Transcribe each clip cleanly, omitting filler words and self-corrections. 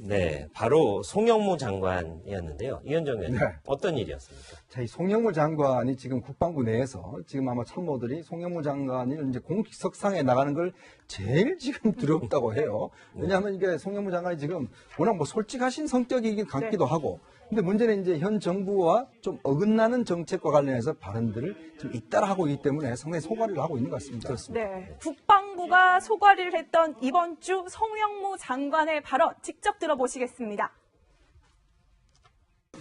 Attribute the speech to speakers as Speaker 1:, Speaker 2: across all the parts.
Speaker 1: 네, 바로 송영무 장관이었는데요. 이현정 의원님,
Speaker 2: 네.
Speaker 1: 어떤 일이었습니까?
Speaker 2: 자, 이 송영무 장관이 지금 국방부 내에서 지금 아마 참모들이 송영무 장관이 이제 공식석상에 나가는 걸 제일 지금 두렵다고 해요. 왜냐하면 이게 송영무 장관이 지금 워낙 뭐 솔직하신 성격이긴 같기도 하고, 근데 문제는 이제 현 정부와 좀 어긋나는 정책과 관련해서 발언들을 좀 잇따라하고 있기 때문에 상당히 소가리를 하고 있는 것 같습니다. 그렇습니다.
Speaker 3: 네, 국방부가 소과를 했던 이번 주 송영무 장관의 발언 직접 들어보시겠습니다.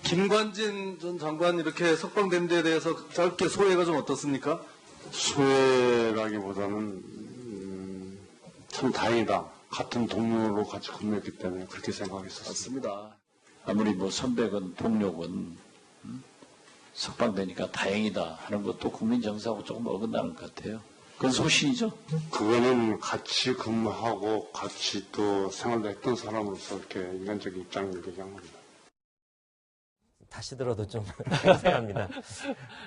Speaker 4: 김관진 전 장관 이렇게 석방된 데에 대해서 짧게 소회가 좀 어떻습니까?
Speaker 5: 소외라기보다는 참 다행이다. 같은 동료로 같이 근무했기 때문에 그렇게 생각했었습니다.
Speaker 4: 맞습니다.
Speaker 6: 아무리 뭐 선배건 동료건 석방되니까 다행이다 하는 것도 국민 정서하고 조금 어긋나는 것 같아요. 그건 소신이죠.
Speaker 5: 그거는 같이 근무하고 같이 또 생활도 했던 사람으로서 이렇게 인간적인 입장을 얘기한 겁니다.
Speaker 1: 다시 들어도 좀 이상합니다.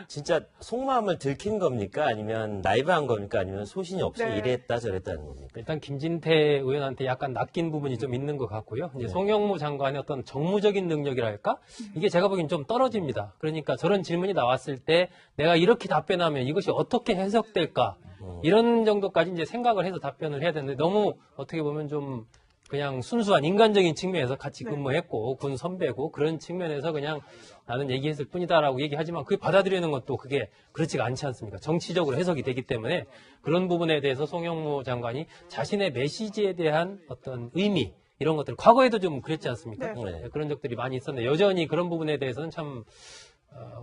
Speaker 1: 진짜 속마음을 들킨 겁니까? 아니면 나이브한 겁니까? 아니면 소신이 없이
Speaker 3: 네.
Speaker 1: 이랬다 저랬다는 겁니까?
Speaker 7: 일단 김진태 의원한테 약간 낚인 부분이 좀 있는 것 같고요. 이제 송영무 장관의 어떤 정무적인 능력이랄까? 이게 제가 보기엔 좀 떨어집니다. 그러니까 저런 질문이 나왔을 때 내가 이렇게 답변하면 이것이 어떻게 해석될까? 이런 정도까지 이제 생각을 해서 답변을 해야 되는데 너무 어떻게 보면 좀 그냥 순수한 인간적인 측면에서 같이 근무했고 군 선배고 그런 측면에서 그냥 나는 얘기했을 뿐이다라고 얘기하지만 그게 받아들이는 것도 그게 그렇지가 않지 않습니까? 정치적으로 해석이 되기 때문에 그런 부분에 대해서 송영무 장관이 자신의 메시지에 대한 어떤 의미 이런 것들 과거에도 좀 그랬지 않습니까?
Speaker 1: 네.
Speaker 7: 그런 적들이 많이 있었는데 여전히 그런 부분에 대해서는 참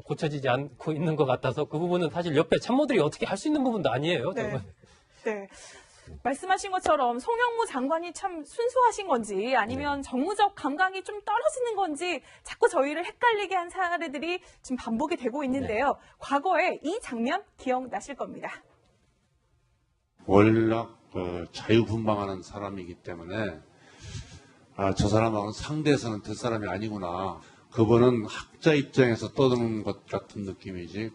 Speaker 7: 고쳐지지 않고 있는 것 같아서 그 부분은 사실 옆에 참모들이 어떻게 할 수 있는 부분도 아니에요.
Speaker 3: 네.
Speaker 7: 저는.
Speaker 3: 네. 말씀하신 것처럼 송영무 장관이 참 순수하신 건지 아니면 정무적 감각이 좀 떨어지는 건지 자꾸 저희를 헷갈리게 한 사례들이 지금 반복이 되고 있는데요. 과거에 이 장면 기억나실 겁니다.
Speaker 5: 워낙 자유분방하는 사람이기 때문에 저 사람하고는 상대에서는 될 사람이 아니구나. 그분은 학자 입장에서 떠드는 것 같은 느낌이지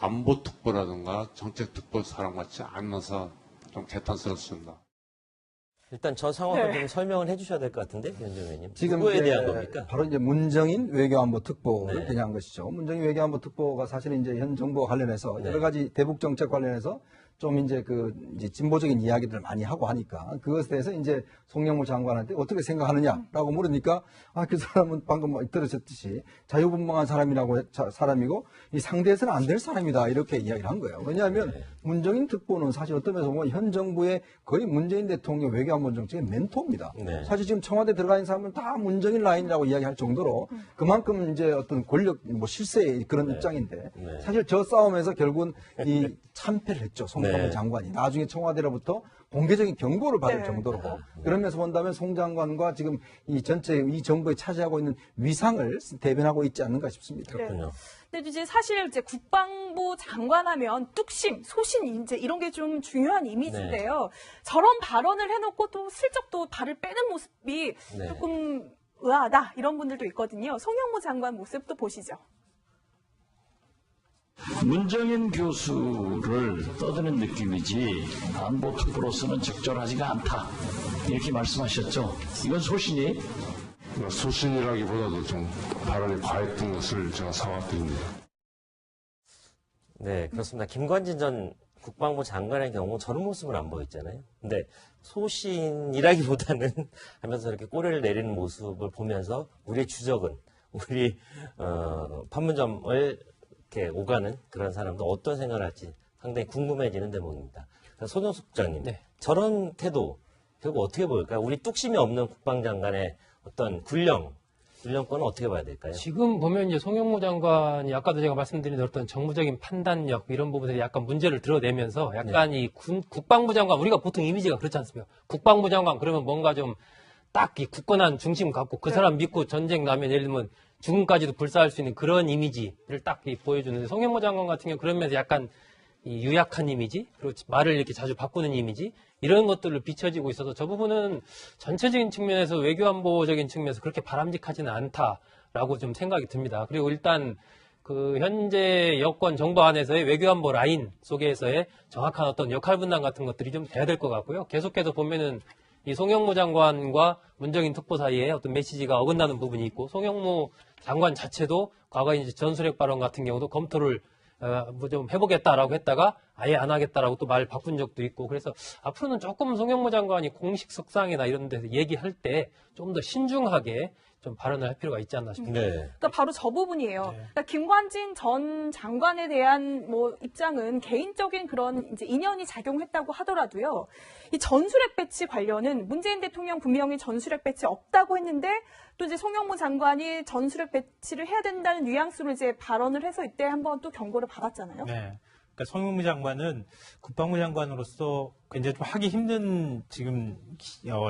Speaker 5: 안보특보라든가 정책특보 사람 같지 않아서 좀 개탄스럽습니다.
Speaker 1: 일단 저 상황을
Speaker 3: 네.
Speaker 1: 좀 설명을 해주셔야 될 것 같은데, 현정 의원님.
Speaker 2: 지금
Speaker 1: 누구에
Speaker 2: 이제
Speaker 1: 대한 겁니까?
Speaker 2: 바로 이제 문정인 외교안보 특보를
Speaker 1: 네.
Speaker 2: 겨냥한 것이죠. 문정인 외교안보 특보가 사실은 이제 현 정부와 관련해서 여러 가지 대북 정책 관련해서 좀 이제 이제 진보적인 이야기들을 많이 하고 하니까 그것에 대해서 이제 송영무 장관한테 어떻게 생각하느냐라고 물으니까 그 사람은 방금 들으셨듯이 자유분방한 사람이고 이 상대에서는 안 될 사람이다 이렇게 이야기를 한 거예요. 왜냐하면 문정인 특보는 사실 어떤 면에서 보면 현 정부의 거의 문재인 대통령 외교안보 정책의 멘토입니다.
Speaker 1: 네.
Speaker 2: 사실 지금 청와대 들어가 있는 사람은 다 문정인 라인이라고 이야기할 정도로 그만큼 이제 어떤 권력 실세의 그런 입장인데
Speaker 1: 네.
Speaker 2: 사실 저 싸움에서 결국은 이 참패를 했죠. 송영무
Speaker 1: 네.
Speaker 2: 장관이 나중에 청와대로부터 공개적인 경고를 받을
Speaker 3: 네.
Speaker 2: 정도로 그런 면에서 본다면 송 장관과 지금 이 전체 이 정부에 차지하고 있는 위상을 대변하고 있지 않는가 싶습니다.
Speaker 1: 그렇군요.
Speaker 3: 근데 이제 사실 이제 국방부 장관하면 뚝심, 소신, 인재 이런 게 좀 중요한 이미지인데요. 저런 발언을 해놓고 또 슬쩍 또 발을 빼는 모습이
Speaker 1: 네.
Speaker 3: 조금 의아하다 이런 분들도 있거든요. 송영무 장관 모습도 보시죠.
Speaker 6: 문정인 교수를 떠드는 느낌이지 안보특보로서는 적절하지가 않다 이렇게 말씀하셨죠. 이건 소신이
Speaker 5: 소신이라기보다도 좀 발언이 과했던 것을 제가 사과드립니다.
Speaker 1: 네, 그렇습니다. 김관진 전 국방부 장관의 경우 저런 모습을 안 보였잖아요. 근데 소신이라기보다는 하면서 이렇게 꼬리를 내리는 모습을 보면서 우리의 주적은 우리 판문점을 이렇게 오가는 그런 사람도 어떤 생각을 할지 상당히 궁금해지는 대목입니다. 손영숙 국장님,
Speaker 7: 네.
Speaker 1: 저런 태도 결국 어떻게 보일까요? 우리 뚝심이 없는 국방장관의 어떤 군령권은 어떻게 봐야 될까요?
Speaker 7: 지금 보면 이제 송영무 장관이 아까도 제가 말씀드린 어떤 정무적인 판단력 이런 부분에 약간 문제를 드러내면서 약간 이 국방부 장관 우리가 보통 이미지가 그렇지 않습니까? 국방부 장관 그러면 뭔가 좀 딱 이 굳건한 중심 갖고 그 사람 믿고 전쟁 나면 예를 들면 죽음까지도 불사할 수 있는 그런 이미지를 딱 보여주는데 송영무 장관 같은 경우 그런 면에서 약간 이 유약한 이미지 그리고 말을 이렇게 자주 바꾸는 이미지 이런 것들로 비춰지고 있어서 저 부분은 전체적인 측면에서 외교안보적인 측면에서 그렇게 바람직하지는 않다라고 좀 생각이 듭니다. 그리고 일단 그 현재 여권 정부 안에서의 외교안보 라인 속에서의 정확한 어떤 역할 분담 같은 것들이 좀 돼야 될 것 같고요. 계속해서 보면은 이 송영무 장관과 문정인 특보 사이에 어떤 메시지가 어긋나는 부분이 있고, 송영무 장관 자체도 과거에 이제 전술핵 발언 같은 경우도 검토를 뭐 좀 해보겠다라고 했다가 아예 안 하겠다라고 또 말 바꾼 적도 있고, 그래서 앞으로는 조금 송영무 장관이 공식 석상이나 이런 데서 얘기할 때 좀 더 신중하게 좀 발언을 할 필요가 있지 않나 싶습니다.
Speaker 1: 네.
Speaker 3: 그러니까 바로 저 부분이에요. 그러니까 김관진 전 장관에 대한 뭐 입장은 개인적인 그런 이제 인연이 작용했다고 하더라도요. 이 전술핵 배치 관련은 문재인 대통령 분명히 전술핵 배치 없다고 했는데 또 이제 송영무 장관이 전술핵 배치를 해야 된다는 뉘앙스로 이제 발언을 해서 이때 한번 또 경고를 받았잖아요.
Speaker 8: 네. 그러니까 송영무 장관은 국방부 장관으로서 굉장히 좀 하기 힘든 지금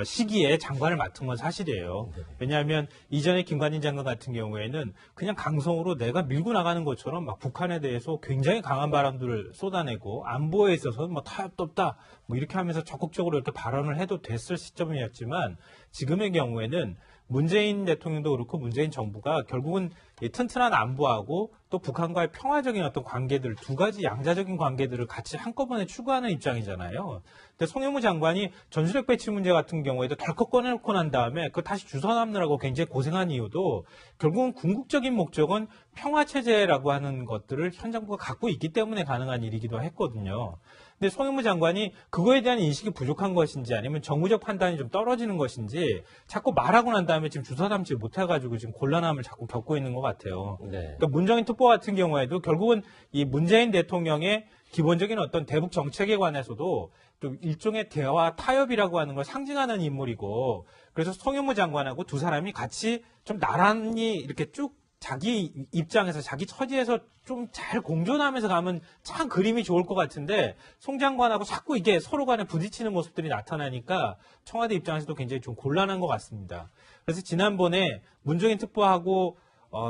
Speaker 8: 시기에 장관을 맡은 건 사실이에요. 왜냐하면 이전에 김관진 장관 같은 경우에는 그냥 강성으로 내가 밀고 나가는 것처럼 막 북한에 대해서 굉장히 강한 발언들을 쏟아내고 안보에 있어서 뭐 타협도 없다 뭐 이렇게 하면서 적극적으로 이렇게 발언을 해도 됐을 시점이었지만 지금의 경우에는 문재인 대통령도 그렇고 문재인 정부가 결국은 이 튼튼한 안보하고 또 북한과의 평화적인 어떤 관계들, 두 가지 양자적인 관계들을 같이 한꺼번에 추구하는 입장이잖아요. 근데 송영무 장관이 전술핵 배치 문제 같은 경우에도 덜컥 꺼내놓고 난 다음에 그걸 다시 주선하느라고 굉장히 고생한 이유도 결국은 궁극적인 목적은 평화체제라고 하는 것들을 현 정부가 갖고 있기 때문에 가능한 일이기도 했거든요. 근데 송영무 장관이 그거에 대한 인식이 부족한 것인지 아니면 정무적 판단이 좀 떨어지는 것인지 자꾸 말하고 난 다음에 지금 주워 담지 못해가지고 지금 곤란함을 자꾸 겪고 있는 것 같아요.
Speaker 1: 네.
Speaker 8: 그러니까 문정인 특보 같은 경우에도 결국은 이 문재인 대통령의 기본적인 어떤 대북 정책에 관해서도 좀 일종의 대화 타협이라고 하는 걸 상징하는 인물이고, 그래서 송영무 장관하고 두 사람이 같이 좀 나란히 이렇게 쭉 자기 입장에서 자기 처지에서 좀 잘 공존하면서 가면 참 그림이 좋을 것 같은데 송 장관하고 자꾸 이게 서로 간에 부딪히는 모습들이 나타나니까 청와대 입장에서도 굉장히 좀 곤란한 것 같습니다. 그래서 지난번에 문정인 특보하고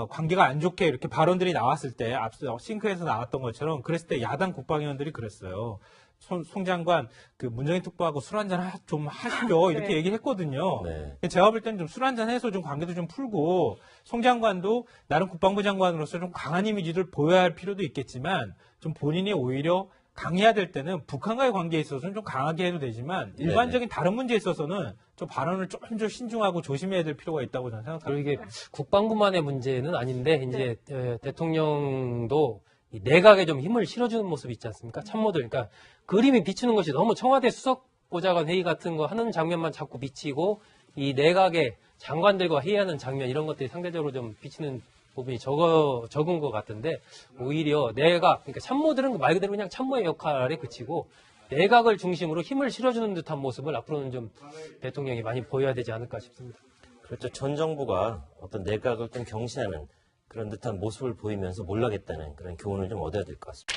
Speaker 8: 관계가 안 좋게 이렇게 발언들이 나왔을 때 앞서 싱크에서 나왔던 것처럼 그랬을 때 야당 국방위원들이 그랬어요. 송 장관 그 문정인 특보하고 술 한잔 좀 하시죠 이렇게
Speaker 3: 네.
Speaker 8: 얘기했거든요.
Speaker 1: 네.
Speaker 8: 제가 볼 때는 좀 술 한잔 해서 좀 관계도 좀 풀고 송 장관도 나름 국방부 장관으로서 좀 강한 이미지를 보여야 할 필요도 있겠지만 좀 본인이 오히려 강해야 될 때는 북한과의 관계에 있어서는 좀 강하게 해도 되지만 일반적인 다른 문제에 있어서는 좀 발언을 좀 신중하고 조심해야 될 필요가 있다고 저는
Speaker 7: 그리고
Speaker 8: 생각합니다.
Speaker 7: 이게 국방부만의 문제는 아닌데 이제 대통령도 이 내각에 좀 힘을 실어주는 모습이 있지 않습니까? 참모들. 그러니까 그림이 비추는 것이 너무 청와대 수석보좌관 회의 같은 거 하는 장면만 자꾸 비치고 이 내각의 장관들과 회의하는 장면 이런 것들이 상대적으로 좀 비치는 부분이 적은 것 같은데 오히려 내각, 그러니까 참모들은 말 그대로 그냥 참모의 역할에 그치고 내각을 중심으로 힘을 실어주는 듯한 모습을 앞으로는 좀 대통령이 많이 보여야 되지 않을까 싶습니다.
Speaker 1: 그렇죠. 전 정부가 어떤 내각을 좀 경시하는 그런 듯한 모습을 보이면서 몰락했다는 그런 교훈을 좀 얻어야 될 것 같습니다.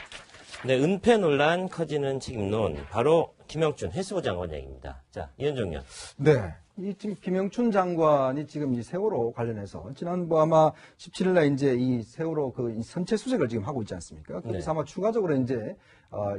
Speaker 1: 네, 은폐 논란 커지는 책임론, 바로 김영춘 해수부 장관 얘기입니다. 자, 이현정 의원.
Speaker 2: 네. 이 지금 김영춘 장관이 지금 이 세월호 관련해서 지난번 아마 17일날 이제 이 세월호 이 선체 수색을 지금 하고 있지 않습니까? 거기서
Speaker 1: 네.
Speaker 2: 아마 추가적으로 이제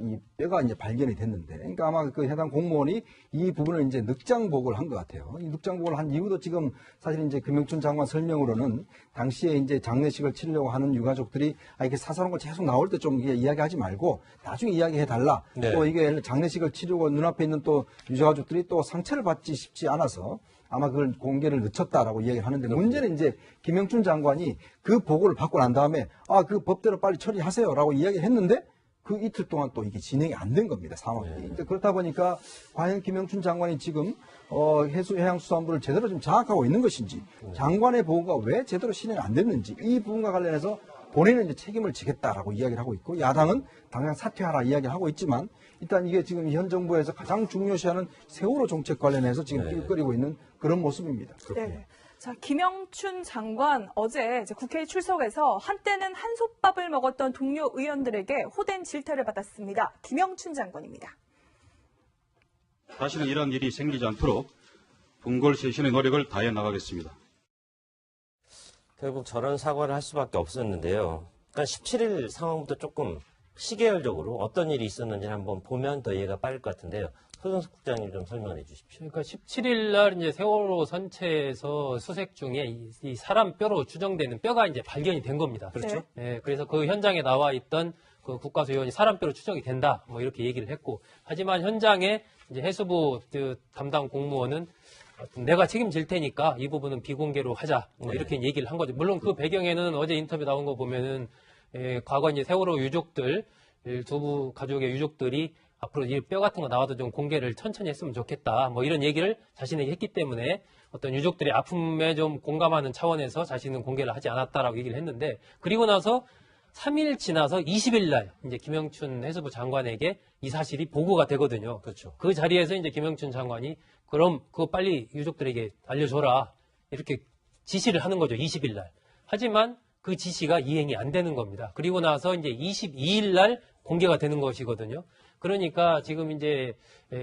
Speaker 2: 이 뼈가 이제 발견이 됐는데, 그러니까 아마 그 해당 공무원이 이 부분을 이제 늑장복을 한 것 같아요. 이 늑장복을 한 이유도 지금 사실 이제 김영춘 장관 설명으로는 당시에 이제 장례식을 치르려고 하는 유가족들이 이렇게 사사로운 거 계속 나올 때 좀 이야기하지 말고 나중에 이야기해 달라.
Speaker 1: 네.
Speaker 2: 또 이게 장례식을 치르고 눈앞에 있는 또 유가족들이 또 상처를 받지 싶지 않아서 아마 그걸 공개를 늦췄다라고 이야기를 하는데, 문제는 이제 김영춘 장관이 그 보고를 받고 난 다음에 그 법대로 빨리 처리하세요라고 이야기를 했는데 그 이틀 동안 또 이게 진행이 안 된 겁니다, 상황이. 그러니까 그렇다 보니까 과연 김영춘 장관이 지금 해양수산부를 제대로 좀 장악하고 있는 것인지, 장관의 보고가 왜 제대로 실행이 안 됐는지, 이 부분과 관련해서 본인은 이제 책임을 지겠다라고 이야기를 하고 있고, 야당은 당장 사퇴하라 이야기를 하고 있지만, 일단 이게 지금 현 정부에서 가장 중요시하는 세월호 정책 관련해서 지금 낄거리고 있는 그런 모습입니다.
Speaker 3: 네. 자, 김영춘 장관 어제 이제 국회에 출석해서 한때는 한솥밥을 먹었던 동료 의원들에게 호된 질타를 받았습니다. 김영춘 장관입니다.
Speaker 9: 다시는 이런 일이 생기지 않도록 분골쇄신의 노력을 다해 나가겠습니다.
Speaker 1: 결국 저런 사과를 할 수밖에 없었는데요. 그러니까 17일 상황부터 조금 시계열적으로 어떤 일이 있었는지 한번 보면 더 이해가 빠를 것 같은데요. 소정석 국장님 좀 설명해 주십시오.
Speaker 7: 그러니까 17일 날 이제 세월호 선체에서 수색 중에 이 사람 뼈로 추정되는 뼈가 이제 발견이 된 겁니다.
Speaker 1: 그렇죠.
Speaker 7: 네, 그래서 그 현장에 나와 있던 그 국가수요원이 사람표로 추정이 된다. 뭐 이렇게 얘기를 했고, 하지만 현장에 이제 해수부 그 담당 공무원은 내가 책임질 테니까 이 부분은 비공개로 하자. 뭐 이렇게 얘기를 한 거죠. 물론 그 배경에는 어제 인터뷰 나온 거 보면은 과거 이제 세월호 유족들 두부 가족의 유족들이 앞으로 이 뼈 같은 거 나와도 좀 공개를 천천히 했으면 좋겠다. 뭐 이런 얘기를 자신에게 했기 때문에 어떤 유족들의 아픔에 좀 공감하는 차원에서 자신은 공개를 하지 않았다라고 얘기를 했는데, 그리고 나서 3일 지나서 20일 날 이제 김영춘 해수부 장관에게 이 사실이 보고가 되거든요.
Speaker 1: 그렇죠.
Speaker 7: 그 자리에서 이제 김영춘 장관이 그럼 그거 빨리 유족들에게 알려줘라. 이렇게 지시를 하는 거죠. 20일 날. 하지만 그 지시가 이행이 안 되는 겁니다. 그리고 나서 이제 22일 날 공개가 되는 것이거든요. 그러니까 지금 이제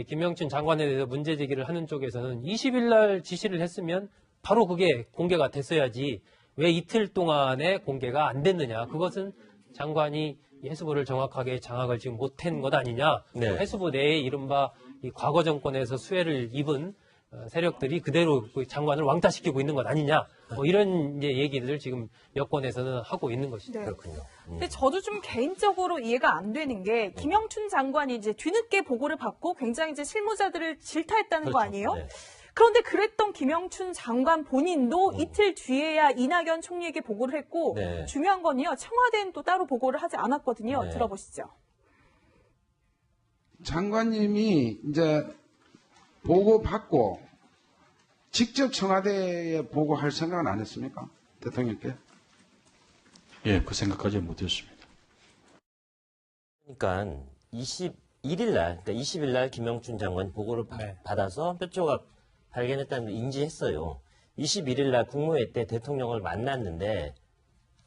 Speaker 7: 김영춘 장관에 대해서 문제 제기를 하는 쪽에서는 20일 날 지시를 했으면 바로 그게 공개가 됐어야지 왜 이틀 동안에 공개가 안 됐느냐. 그것은 장관이 이 해수부를 정확하게 장악을 지금 못한 것 아니냐.
Speaker 1: 네.
Speaker 7: 해수부 내에 이른바 이 과거 정권에서 수혜를 입은 세력들이 그대로 그 장관을 왕따시키고 있는 것 아니냐. 뭐 이런 이제 얘기들을 지금 여권에서는 하고 있는 것이죠.
Speaker 3: 네.
Speaker 1: 그렇군요.
Speaker 3: 근데 저도 좀 개인적으로 이해가 안 되는 게 김영춘 장관이 이제 뒤늦게 보고를 받고 굉장히 이제 실무자들을 질타했다는 거
Speaker 1: 그렇죠.
Speaker 3: 아니에요?
Speaker 1: 네.
Speaker 3: 그런데 그랬던 김영춘 장관 본인도 이틀 뒤에야 이낙연 총리에게 보고를 했고
Speaker 1: 네.
Speaker 3: 중요한 건요. 청와대는 또 따로 보고를 하지 않았거든요.
Speaker 1: 네.
Speaker 3: 들어보시죠.
Speaker 10: 장관님이 이제 보고받고 직접 청와대에 보고할 생각은 안 했습니까? 대통령께?
Speaker 9: 예, 그 생각까지 못했습니다.
Speaker 1: 그러니까 21일 날, 그러니까 20일 날 김영춘 장관이 보고를
Speaker 8: 네.
Speaker 1: 받아서 뼈 조각 발견했다는 걸 인지했어요. 21일 날 국무회 때 대통령을 만났는데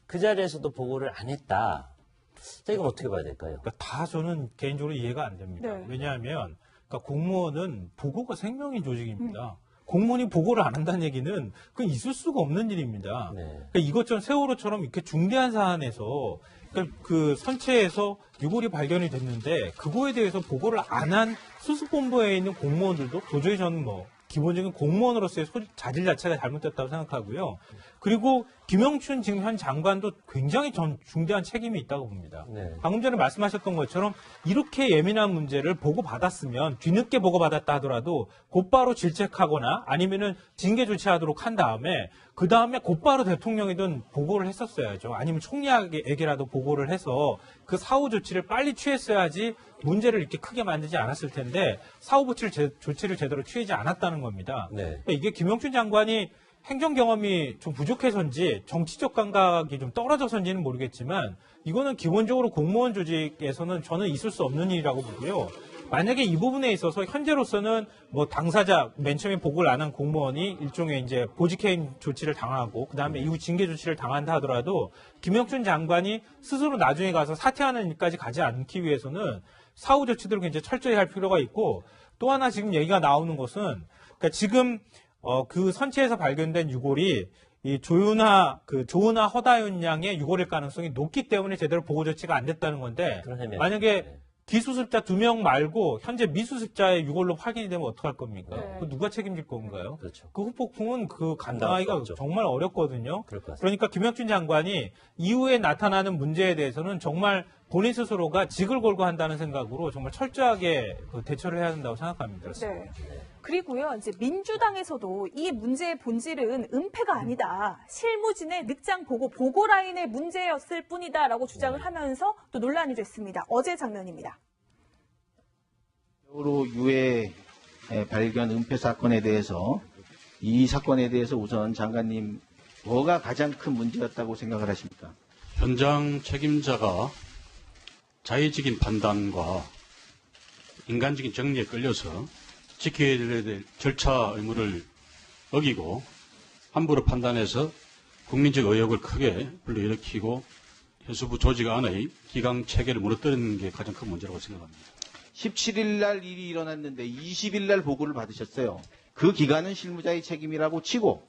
Speaker 1: 그 자리에서도 보고를 안 했다. 자, 이건 어떻게 봐야 될까요?
Speaker 8: 그러니까 다 저는 개인적으로 이해가 안 됩니다.
Speaker 3: 네.
Speaker 8: 왜냐하면 그러니까 공무원은 보고가 생명인 조직입니다. 공무원이 보고를 안 한다는 얘기는 그건 있을 수가 없는 일입니다.
Speaker 1: 네.
Speaker 8: 그러니까 이것처럼 세월호처럼 이렇게 중대한 사안에서 그러니까 그 선체에서 유골이 발견이 됐는데 그거에 대해서 보고를 안 한 수습본부에 있는 공무원들도 도저히 저는 뭐 기본적인 공무원으로서의 자질 자체가 잘못됐다고 생각하고요. 그리고 김영춘 지금 현 장관도 굉장히 중대한 책임이 있다고 봅니다.
Speaker 1: 네.
Speaker 8: 방금 전에 말씀하셨던 것처럼 이렇게 예민한 문제를 보고받았으면 뒤늦게 보고받았다 하더라도 곧바로 질책하거나 아니면은 징계 조치하도록 한 다음에 그 다음에 곧바로 대통령이든 보고를 했었어야죠. 아니면 총리에게라도 보고를 해서 그 사후 조치를 빨리 취했어야지 문제를 이렇게 크게 만들지 않았을 텐데 사후 조치를 제대로 취하지 않았다는 겁니다.
Speaker 1: 네.
Speaker 8: 그러니까 이게 김영춘 장관이 행정 경험이 좀 부족해서인지 정치적 감각이 좀 떨어져서인지는 모르겠지만 이거는 기본적으로 공무원 조직에서는 저는 있을 수 없는 일이라고 보고요. 만약에 이 부분에 있어서 현재로서는 뭐 당사자 맨 처음에 보고를 안 한 공무원이 일종의 이제 보직해임 조치를 당하고 그다음에 이후 징계 조치를 당한다 하더라도 김영춘 장관이 스스로 나중에 가서 사퇴하는 일까지 가지 않기 위해서는 사후 조치들을 굉장히 철저히 할 필요가 있고 또 하나 지금 얘기가 나오는 것은 그러니까 지금 그 선체에서 발견된 유골이 이 조은하 허다윤 양의 유골일 가능성이 높기 때문에 제대로 보고 조치가 안 됐다는 건데
Speaker 1: 그런 의미에서.
Speaker 8: 만약에
Speaker 1: 네.
Speaker 8: 기수습자 2명 말고 현재 미수습자의 유골로 확인이 되면 어떡할 겁니까?
Speaker 3: 네.
Speaker 8: 그 누가 책임질 건가요?
Speaker 1: 그렇죠.
Speaker 8: 그 후폭풍은 그
Speaker 1: 감당할 수
Speaker 8: 감당하기가
Speaker 1: 없죠.
Speaker 8: 정말 어렵거든요.
Speaker 1: 그럴 것 같습니다.
Speaker 8: 그러니까 김영춘 장관이 이후에 나타나는 문제에 대해서는 정말 본인 스스로가 직을 걸고 한다는 생각으로 정말 철저하게 대처를 해야 한다고 생각합니다.
Speaker 3: 네. 그리고요, 이제 민주당에서도 이 문제의 본질은 은폐가 아니다. 실무진의 늑장 보고 라인의 문제였을 뿐이다라고 주장을 하면서 또 논란이 됐습니다. 어제 장면입니다.
Speaker 11: 세월호 유해 발견 은폐 사건에 대해서 이 사건에 대해서 우선 장관님 뭐가 가장 큰 문제였다고 생각을 하십니까?
Speaker 9: 현장 책임자가 자의적인 판단과 인간적인 정리에 끌려서 지켜야 될 절차 의무를 어기고 함부로 판단해서 국민적 의혹을 크게 불러일으키고 해수부 조직 안의 기강 체계를 무너뜨리는 게 가장 큰 문제라고 생각합니다.
Speaker 11: 17일 날 일이 일어났는데 20일 날 보고를 받으셨어요. 그 기간은 실무자의 책임이라고 치고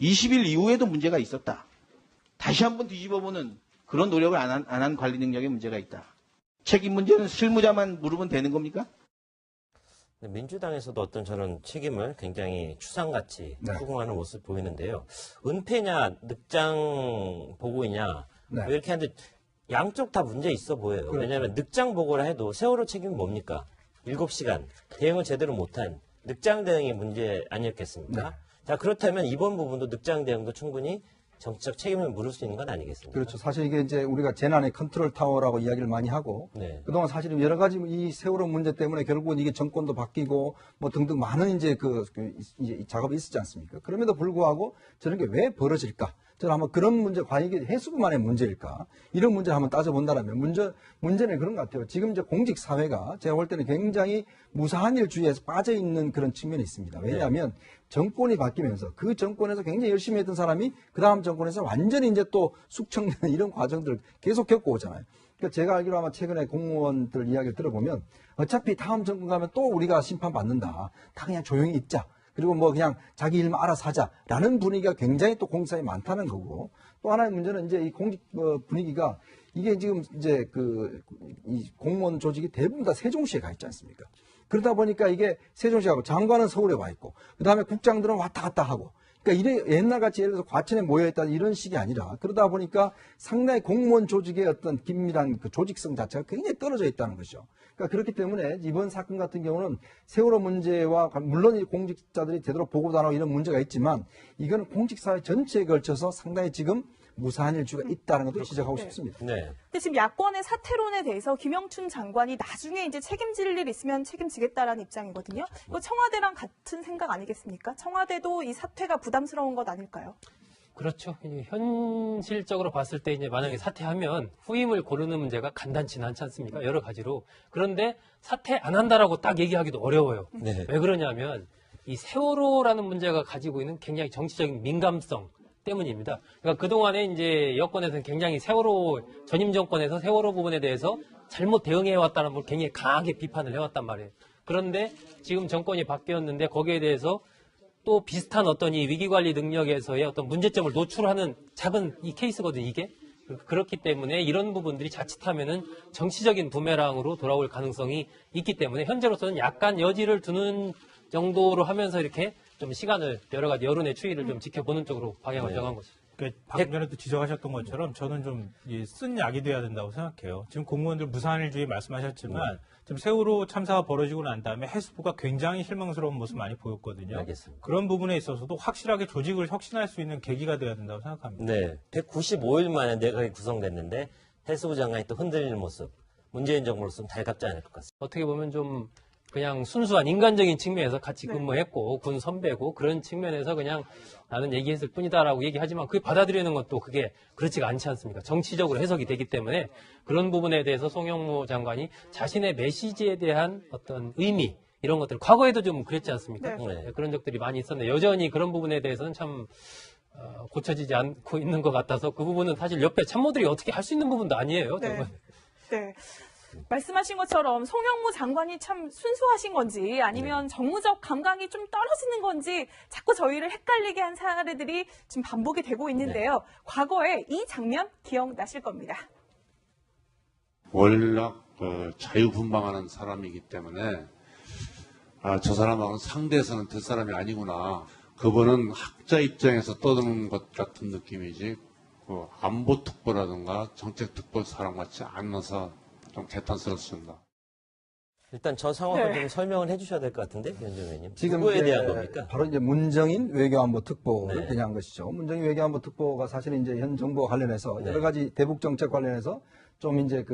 Speaker 11: 20일 이후에도 문제가 있었다. 다시 한번 뒤집어보는 그런 노력을 안 한 관리 능력에 문제가 있다. 책임 문제는 실무자만 물으면 되는 겁니까?
Speaker 1: 민주당에서도 어떤 저런 책임을 굉장히 추상같이
Speaker 2: 네.
Speaker 1: 추궁하는 모습 보이는데요. 은폐냐 늑장 보고이냐
Speaker 2: 네.
Speaker 1: 뭐 이렇게 하는데 양쪽 다 문제 있어 보여요.
Speaker 2: 그렇죠.
Speaker 1: 왜냐하면 늑장 보고라 해도 세월호 책임이 뭡니까? 7시간 대응을 제대로 못한 늑장 대응이 문제 아니었겠습니까?
Speaker 2: 네.
Speaker 1: 자, 그렇다면 이번 부분도 늑장 대응도 충분히 정치적 책임을 물을 수 있는 건 아니겠습니까?
Speaker 2: 그렇죠. 사실 이게 이제 우리가 재난의 컨트롤 타워라고 이야기를 많이 하고
Speaker 1: 네.
Speaker 2: 그동안 사실은 여러 가지 이 세월호 문제 때문에 결국은 이게 정권도 바뀌고 뭐 등등 많은 이제 이제 작업이 있었지 않습니까? 그럼에도 불구하고 저런 게 왜 벌어질까? 저는 한번 그런 문제, 과연 이게 해수부만의 문제일까? 이런 문제를 한번 따져본다면 문제는 그런 것 같아요. 지금 이제 공직 사회가 제가 볼 때는 굉장히 무사한 일주의에서 빠져 있는 그런 측면이 있습니다. 왜냐하면 정권이 바뀌면서 그 정권에서 굉장히 열심히 했던 사람이 그 다음 정권에서 완전히 이제 또 숙청되는 이런 과정들을 계속 겪고 오잖아요. 그러니까 제가 알기로 아마 최근에 공무원들 이야기를 들어보면 어차피 다음 정권 가면 또 우리가 심판받는다. 다 그냥 조용히 있자. 그리고 뭐 그냥 자기 일만 알아서 하자라는 분위기가 굉장히 또 공직사에 많다는 거고 또 하나의 문제는 이제 이 공직 분위기가 이게 지금 이제 이 공무원 조직이 대부분 다 세종시에 가 있지 않습니까? 그러다 보니까 이게 세종시하고 장관은 서울에 와 있고 그 다음에 국장들은 왔다 갔다 하고 그러니까 옛날같이 예를 들어서 과천에 모여있다는 이런 식이 아니라 그러다 보니까 상당히 공무원 조직의 어떤 긴밀한 그 조직성 자체가 굉장히 떨어져 있다는 거죠. 그러니까 그렇기 때문에 이번 사건 같은 경우는 세월호 문제와 물론 이 공직자들이 제대로 보고도 안 하고 이런 문제가 있지만 이거는 공직사회 전체에 걸쳐서 상당히 지금 무사한 일주가 있다는 것도 지적하고 싶습니다.
Speaker 1: 네.
Speaker 3: 근데 지금 야권의 사퇴론에 대해서 김영춘 장관이 나중에 이제 책임질 일 있으면 책임지겠다라는 입장이거든요. 이거 청와대랑 같은 생각 아니겠습니까? 청와대도 이 사퇴가 부담스러운 것 아닐까요?
Speaker 7: 그렇죠. 현실적으로 봤을 때 이제 만약에 사퇴하면 후임을 고르는 문제가 간단치는 않지 않습니까? 여러 가지로. 그런데 사퇴 안 한다라고 딱 얘기하기도 어려워요.
Speaker 1: 네.
Speaker 7: 왜 그러냐면 이 세월호라는 문제가 가지고 있는 굉장히 정치적인 민감성 때문입니다. 그러니까 그동안에 이제 여권에서는 굉장히 전임 정권에서 세월호 부분에 대해서 잘못 대응해왔다는 걸 굉장히 강하게 비판을 해왔단 말이에요. 그런데 지금 정권이 바뀌었는데 거기에 대해서 또 비슷한 어떤 이 위기관리 능력에서의 어떤 문제점을 노출하는 작은 이 케이스거든요, 이게. 그렇기 때문에 이런 부분들이 자칫하면은 정치적인 부메랑으로 돌아올 가능성이 있기 때문에 현재로서는 약간 여지를 두는 정도로 하면서 이렇게 좀 시간을 여러 가지 여론의 추이를 좀 지켜보는 쪽으로 방향을 정한 거죠.
Speaker 8: 그러니까 방금 전에도 지적하셨던 것처럼 저는 좀 쓴 약이 돼야 된다고 생각해요. 지금 공무원들 무사한일주의 말씀하셨지만 지금 세월호 참사가 벌어지고 난 다음에 해수부가 굉장히 실망스러운 모습 많이 보였거든요.
Speaker 1: 알겠습니다.
Speaker 8: 그런 부분에 있어서도 확실하게 조직을 혁신할 수 있는 계기가 돼야 된다고 생각합니다.
Speaker 1: 네. 195일 만에 내각이 구성됐는데 해수부 장관이 또 흔들리는 모습. 문재인 정부로서는 달갑지 않을 것 같습니다.
Speaker 7: 어떻게 보면 좀 그냥 순수한 인간적인 측면에서 같이 근무했고 군 선배고 그런 측면에서 그냥 나는 얘기했을 뿐이다라고 얘기하지만 그게 받아들이는 것도 그게 그렇지가 않지 않습니까? 정치적으로 해석이 되기 때문에 그런 부분에 대해서 송영무 장관이 자신의 메시지에 대한 어떤 의미 이런 것들 과거에도 좀 그랬지 않습니까?
Speaker 1: 네.
Speaker 7: 그런 적들이 많이 있었는데 여전히 그런 부분에 대해서는 참 고쳐지지 않고 있는 것 같아서 그 부분은 사실 옆에 참모들이 어떻게 할 수 있는 부분도 아니에요.
Speaker 3: 네.
Speaker 7: 정말.
Speaker 3: 네. 말씀하신 것처럼 송영무 장관이 참 순수하신 건지 아니면 정무적 감각이 좀 떨어지는 건지 자꾸 저희를 헷갈리게 한 사례들이 지금 반복이 되고 있는데요. 과거에 이 장면 기억나실 겁니다.
Speaker 5: 월락 자유분방하는 사람이기 때문에 저 사람하고는 상대에서는 될 사람이 아니구나. 그분은 학자 입장에서 떠드는 것 같은 느낌이지 안보특보라든가 정책특보 사람 같지 않아서 좀 개탄스럽습니다.
Speaker 1: 일단 저 상황을
Speaker 3: 네.
Speaker 1: 좀 설명을 해주셔야 될 것 같은데, 위원장 의원님.
Speaker 2: 지금
Speaker 1: 누구에
Speaker 2: 이제
Speaker 1: 대한 겁니까?
Speaker 2: 바로 이제 문정인 외교안보 특보를
Speaker 1: 네.
Speaker 2: 대행한 것이죠. 문정인 외교안보 특보가 사실은 이제 현 정부와 관련해서 여러 가지 대북 정책 관련해서 좀 이제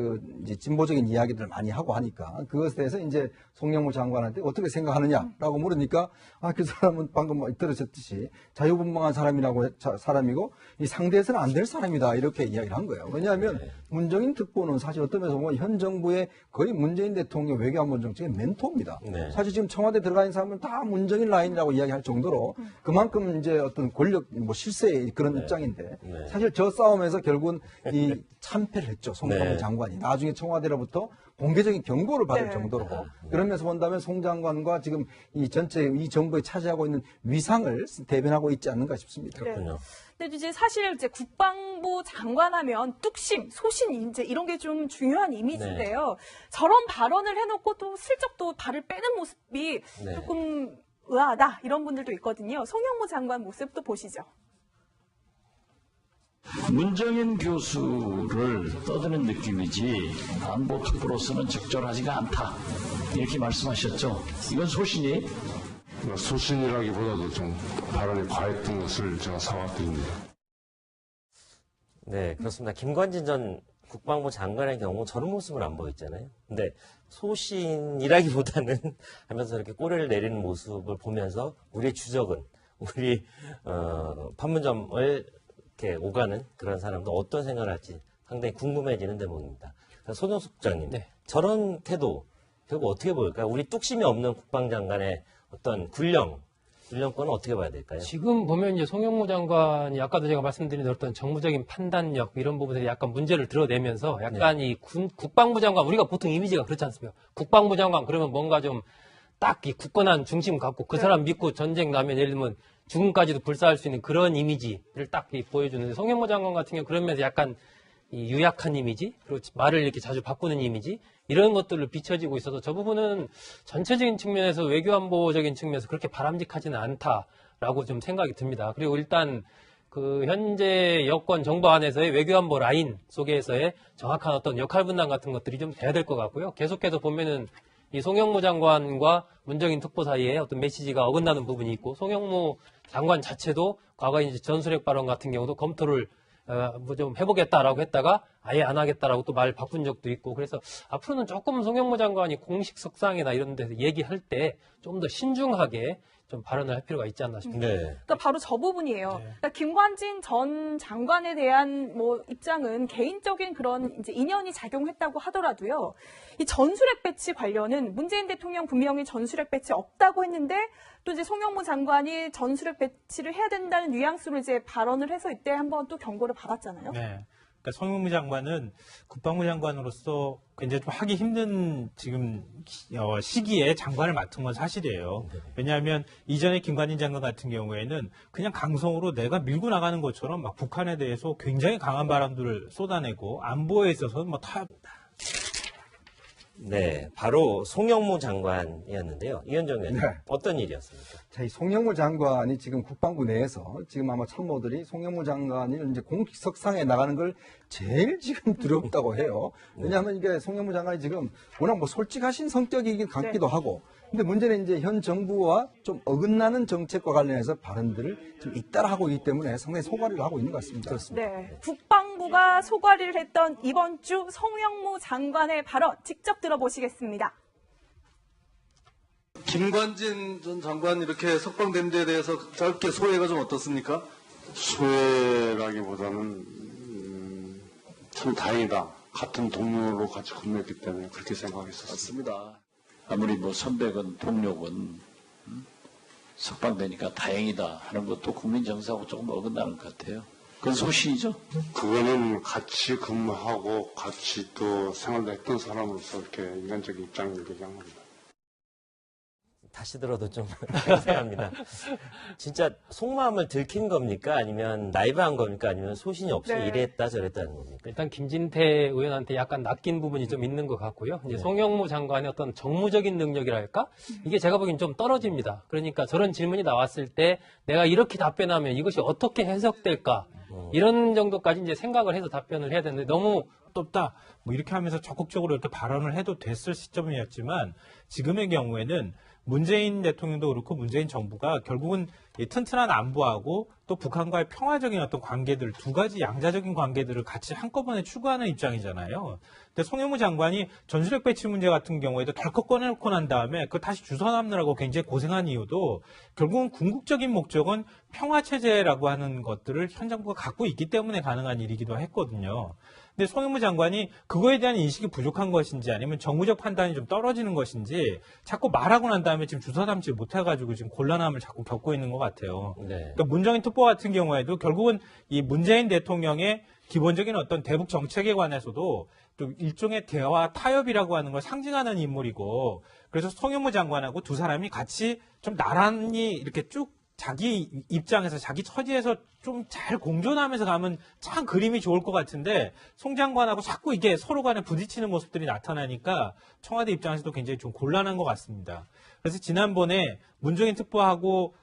Speaker 2: 이제 진보적인 이야기들을 많이 하고 하니까 그것에 대해서 이제 송영무 장관한테 어떻게 생각하느냐라고 물으니까 그 사람은 방금 들으셨듯이 자유분방한 사람이고 이 상대에서는 안 될 사람이다 이렇게 이야기를 한 거예요. 왜냐하면 문정인 특보는 사실 어떤 면에서 보면 현 정부의 거의 문재인 대통령 외교안보 정책의 멘토입니다.
Speaker 1: 네.
Speaker 2: 사실 지금 청와대 들어가 있는 사람은 다 문정인 라인이라고 이야기할 정도로 그만큼 이제 어떤 권력 실세의 그런 입장인데
Speaker 1: 네.
Speaker 2: 사실 저 싸움에서 결국은 이 참패를 했죠. 송영무
Speaker 1: 네.
Speaker 2: 장관이 나중에 청와대로부터 공개적인 경고를 받을 정도로 그런 면에서 본다면 송 장관과 지금 이 전체 이 정부에 차지하고 있는 위상을 대변하고 있지 않는가 싶습니다.
Speaker 1: 그렇군요.
Speaker 3: 근데 이제 사실 이제 국방부 장관하면 뚝심, 소신, 인재 이런 게 좀 중요한 이미지인데요. 저런 발언을 해놓고 또 슬쩍 또 발을 빼는 모습이
Speaker 1: 네.
Speaker 3: 조금 의아하다 이런 분들도 있거든요. 송영무 장관 모습도 보시죠.
Speaker 6: 문정인 교수를 떠드는 느낌이지 안보 특보로서는 적절하지가 않다. 이렇게 말씀하셨죠. 이건 소신이?
Speaker 5: 소신이라기보다도 좀 발언이 과했던 것을 제가 사과드립니다.
Speaker 1: 네, 그렇습니다. 김관진 전 국방부 장관의 경우 저런 모습을 안 보였잖아요. 근데 소신이라기보다는 하면서 이렇게 꼬리를 내리는 모습을 보면서 우리의 주적은 우리 판문점을 이렇게 오가는 그런 사람도 어떤 생각을 할지 상당히 궁금해지는 대목입니다. 손영숙 국장님,
Speaker 7: 네.
Speaker 1: 저런 태도 결국 어떻게 보일까요? 우리 뚝심이 없는 국방장관의 어떤 군령권은 어떻게 봐야 될까요?
Speaker 7: 지금 보면 이제 송영무 장관이 아까도 제가 말씀드린 어떤 정무적인 판단력 이런 부분에 약간 문제를 드러내면서 약간 이 국방부 장관, 우리가 보통 이미지가 그렇지 않습니까? 국방부 장관 그러면 뭔가 좀 딱 이 굳건한 중심 갖고 그 사람 믿고 전쟁 나면 예를 들면 죽음까지도 불사할 수 있는 그런 이미지를 딱 보여주는데 송영무 장관 같은 경우 그런 면에서 약간 이 유약한 이미지, 그리고 말을 이렇게 자주 바꾸는 이미지 이런 것들로 비춰지고 있어서 저 부분은 전체적인 측면에서 외교안보적인 측면에서 그렇게 바람직하지는 않다라고 좀 생각이 듭니다. 그리고 일단 그 현재 여권 정부 안에서의 외교안보 라인 속에서의 정확한 어떤 역할 분담 같은 것들이 좀 돼야 될 것 같고요. 계속해서 보면은 이 송영무 장관과 문정인 특보 사이에 어떤 메시지가 어긋나는 부분이 있고 송영무 장관 자체도 과거에 이제 전술핵 발언 같은 경우도 검토를 뭐 좀 해보겠다라고 했다가 아예 안 하겠다라고 또 말 바꾼 적도 있고 그래서 앞으로는 조금 송영무 장관이 공식 석상이나 이런 데서 얘기할 때 좀 더 신중하게 좀 발언을 할 필요가 있지 않나 싶습니다.
Speaker 1: 네.
Speaker 3: 그러니까 바로 저 부분이에요. 그러니까 김관진 전 장관에 대한 뭐 입장은 개인적인 그런 이제 인연이 작용했다고 하더라도요. 이 전술핵 배치 관련은 문재인 대통령 분명히 전술핵 배치 없다고 했는데 또 이제 송영무 장관이 전술핵 배치를 해야 된다는 뉘앙스로 이제 발언을 해서 이때 한번 또 경고를 받았잖아요.
Speaker 8: 네. 그러니까 송영무 장관은 국방부 장관으로서 굉장히 좀 하기 힘든 지금 시기에 장관을 맡은 건 사실이에요. 왜냐하면 이전에 김관진 장관 같은 경우에는 그냥 강성으로 내가 밀고 나가는 것처럼 막 북한에 대해서 굉장히 강한 바람들을 쏟아내고 안보에 있어서 뭐
Speaker 1: 네, 바로 송영무 장관이었는데요. 이현정 의원님,
Speaker 2: 네.
Speaker 1: 어떤 일이었습니까?
Speaker 2: 자, 이 송영무 장관이 지금 국방부 내에서 지금 아마 참모들이 송영무 장관이 이제 공식 석상에 나가는 걸 제일 지금 두렵다고 해요. 왜냐하면 이게 송영무 장관이 지금 워낙 뭐 솔직하신 성격이긴 같기도 하고, 근데 문제는 이제 현 정부와 좀 어긋나는 정책과 관련해서 발언들을 좀 잇따라하고 있기 때문에 상당히 소가리를 하고 있는 것 같습니다. 그렇습니다.
Speaker 3: 네, 국방부가 소가리를 했던 이번 주 송영무 장관의 발언 직접 들어보시겠습니다.
Speaker 4: 김관진 전 장관 이렇게 석방된 데에 대해서 짧게 소회가 좀 어떻습니까?
Speaker 5: 소외라기보다는 참 다행이다. 같은 동료로 같이 근무했기 때문에 그렇게 생각했었습니다.
Speaker 4: 맞습니다.
Speaker 6: 아무리 뭐 선배건 동료건 석방되니까 다행이다 하는 것도 국민 정서하고 조금 어긋나는 것 같아요. 그건 소신이죠.
Speaker 5: 그거는 같이 근무하고 같이 또 생활도 했던 사람으로서 이렇게 인간적인 입장을 얘기한 겁니다.
Speaker 1: 다시 들어도 좀 이상합니다. 진짜 속마음을 들킨 겁니까? 아니면 나이브한 겁니까? 아니면 소신이 없이
Speaker 3: 네.
Speaker 1: 이랬다 저랬다는 겁니까?
Speaker 7: 일단 김진태 의원한테 약간 낚인 부분이 좀 있는 것 같고요. 이제 송영무 장관의 어떤 정무적인 능력이랄까? 이게 제가 보기엔 좀 떨어집니다. 그러니까 저런 질문이 나왔을 때 내가 이렇게 답변하면 이것이 어떻게 해석될까? 이런 정도까지 이제 생각을 해서 답변을 해야 되는데 너무
Speaker 8: 없다. 뭐 이렇게 하면서 적극적으로 이렇게 발언을 해도 됐을 시점이었지만 지금의 경우에는 문재인 대통령도 그렇고 문재인 정부가 결국은 이 튼튼한 안보하고 또 북한과의 평화적인 어떤 관계들 두 가지 양자적인 관계들을 같이 한꺼번에 추구하는 입장이잖아요. 근데 송영무 장관이 전술핵 배치 문제 같은 경우에도 덜컥 꺼내놓고 난 다음에 그걸 다시 주워 담느라고 굉장히 고생한 이유도 결국은 궁극적인 목적은 평화 체제라고 하는 것들을 현 정부가 갖고 있기 때문에 가능한 일이기도 했거든요. 근데 송영무 장관이 그거에 대한 인식이 부족한 것인지 아니면 정무적 판단이 좀 떨어지는 것인지 자꾸 말하고 난 다음에 지금 주워 담지 못해가지고 지금 곤란함을 자꾸 겪고 있는 것 같아요.
Speaker 1: 네.
Speaker 8: 그러니까 문정인 특보 같은 경우에도 결국은 이 문재인 대통령의 기본적인 어떤 대북 정책에 관해서도 좀 일종의 대화 타협이라고 하는 걸 상징하는 인물이고 그래서 송영무 장관하고 두 사람이 같이 좀 나란히 이렇게 쭉 자기 입장에서 자기 처지에서 좀 잘 공존하면서 가면 참 그림이 좋을 것 같은데 송 장관하고 자꾸 이게 서로 간에 부딪히는 모습들이 나타나니까 청와대 입장에서도 굉장히 좀 곤란한 것 같습니다. 그래서 지난번에 문정인 특보하고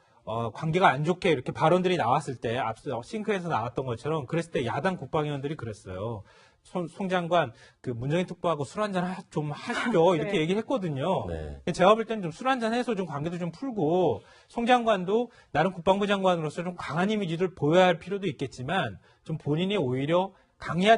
Speaker 8: 관계가 안 좋게 이렇게 발언들이 나왔을 때 앞서 싱크에서 나왔던 것처럼 그랬을 때 야당 국방위원들이 그랬어요. 송 장관 그 문정인 특보하고 술 한잔 좀 하시죠 이렇게
Speaker 3: 네.
Speaker 8: 얘기했거든요.
Speaker 1: 네.
Speaker 8: 제가 볼 때는 좀 술 한잔 해서 좀 관계도 좀 풀고 송 장관도 나름 국방부 장관으로서 좀 강한 이미지를 보여야 할 필요도 있겠지만 좀 본인이 오히려 강해야 될